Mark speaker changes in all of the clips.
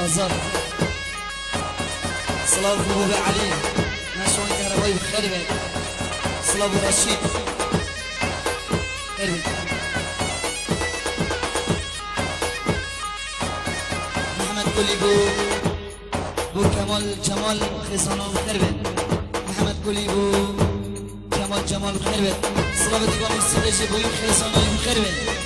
Speaker 1: آزاد صلاة أبو علي نشوان كهربائي خربت صلاة أبو رشيد خربت محمد قولي بو كمال جمال خزانان خربت محمد قولي بو كمال جمال خربت صلاة بديگان مستدش بوی خزانان خربت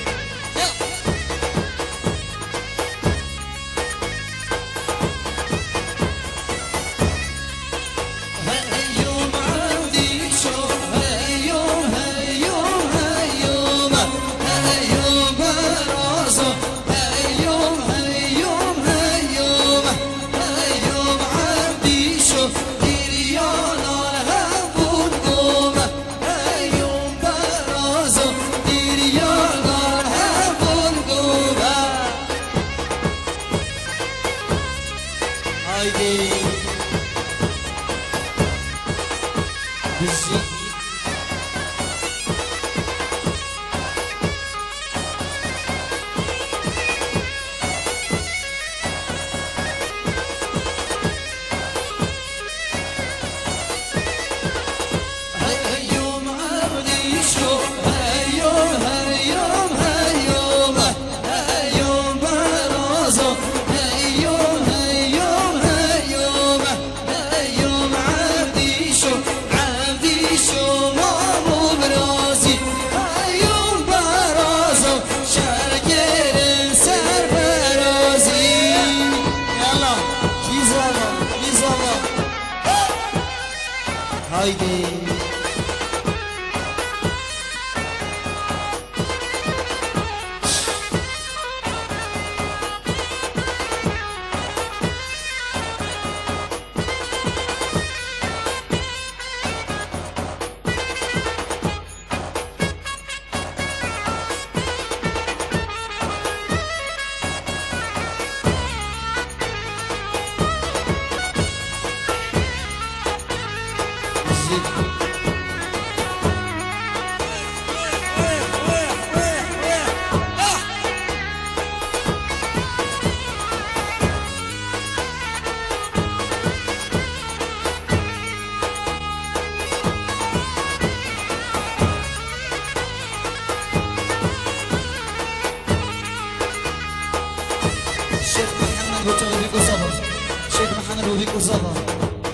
Speaker 1: haydi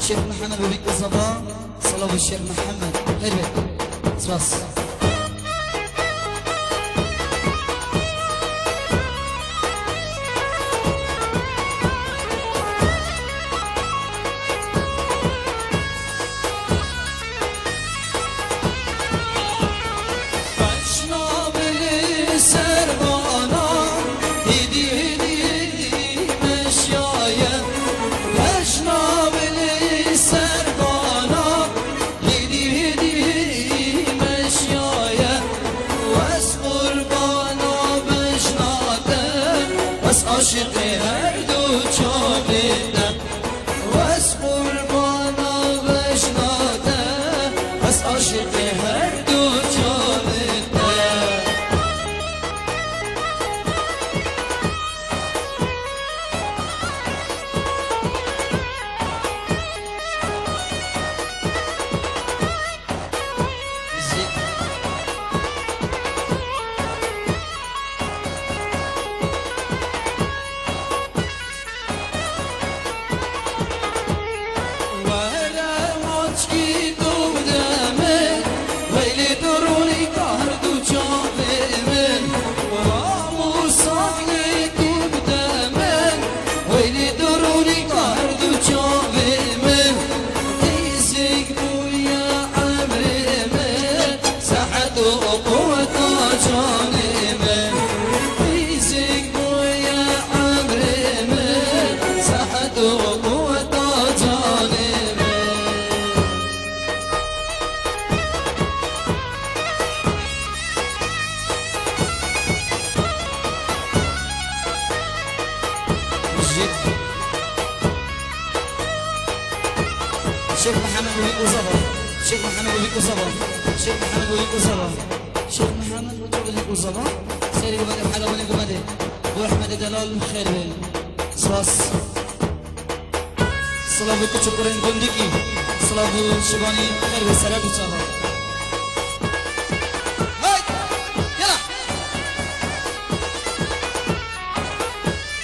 Speaker 1: شيخ محمد وبيك الصبا صلاة الشيخ محمد هربت راس عاشق هر دو چاقیدم واس قربانا بشنادم بس عاشق هر دو چاقیدم شيخ محمد وبيك وصبر شيخ محمد وبيك وصبر شيخ محمد وبيك وصبر شيخ محمد وبيك وصبر سيري قبل الحلقة ونقبل وأحمد دلال خير صاص سلام کوچکرین گندگی سلام شبانی خیر به سرت چاها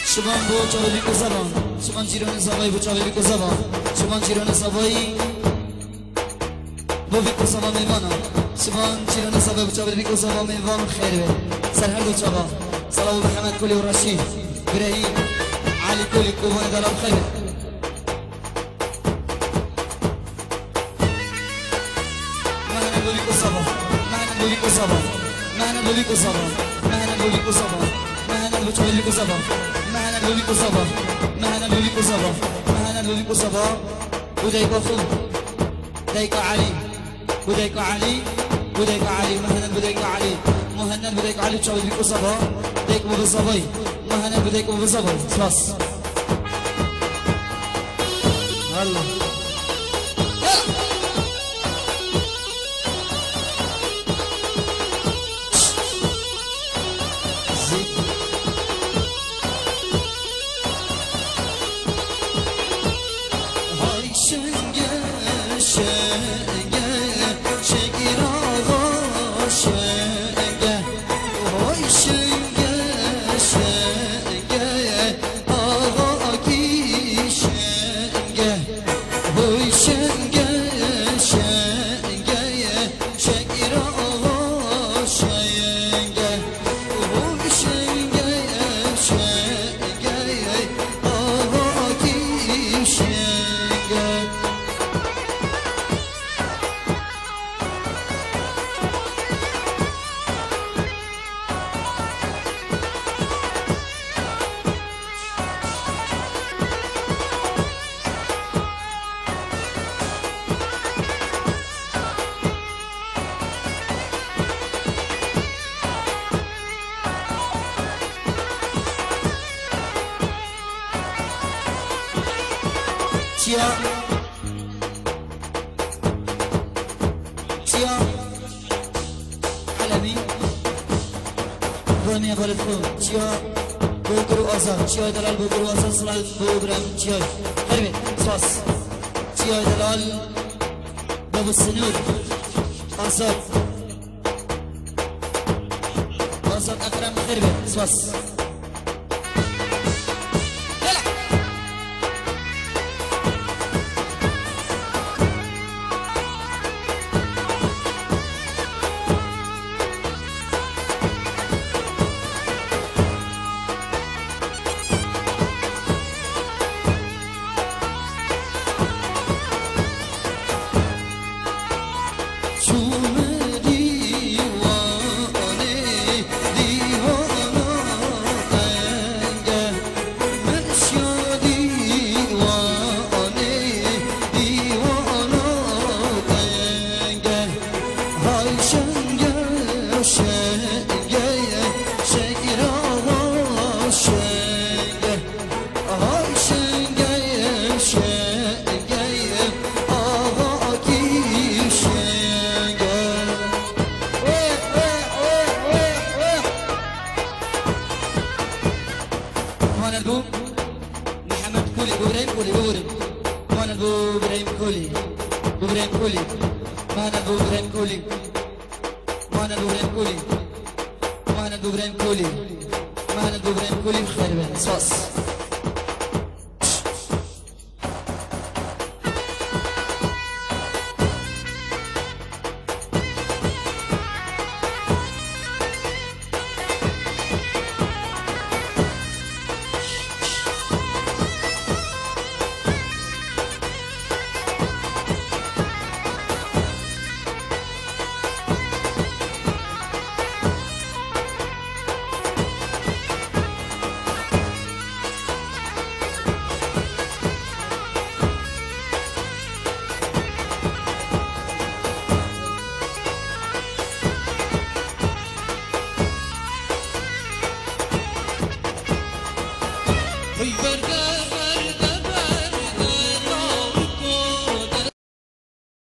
Speaker 1: شبان بو چاوی کو زبان شبان جیران زبای بو چاوی کو زبان شبان جیران زبای بو بی کو زبان میوانا شبان جیران زبای بو چاوی بی کو زبان میوان خیر به سر هر دو چاها سلام محمد کلی و رشید ابراهیم علي كولي كوبون دلال خير مهنا بوليكو صبا مهنا بوليكو صبا مهنا بوليكو صبا مهنا بوليكو صبا مهنا بوليكو صبا مهنا بوليكو صبا مهنا بوليكو صبا مهنا بوليكو صبا ودايكو خو دايكو علي ودايكو علي ودايكو علي مهنا بودايكو علي مهنا بودايكو علي تشاو بيكو صبا دايكو بصباي مهنا بودايكو بصباي خلاص الله تيا علمي بني غلطو تيا بوكرو أزا تيا دلال بوكرو أزا سلال بوبرم تيا هربي سواس تيا دلال بابو السنور أزاد أزاد أكرم هربي سواس محمد كولي ابراهيم كولي ابراهيم مانا ابو ابراهيم كولي ابراهيم كولي مانا ابو ابراهيم كولي مانا ابو ابراهيم كولي مانا ابو ابراهيم كولي مانا ابو ابراهيم كولي خير بن صاص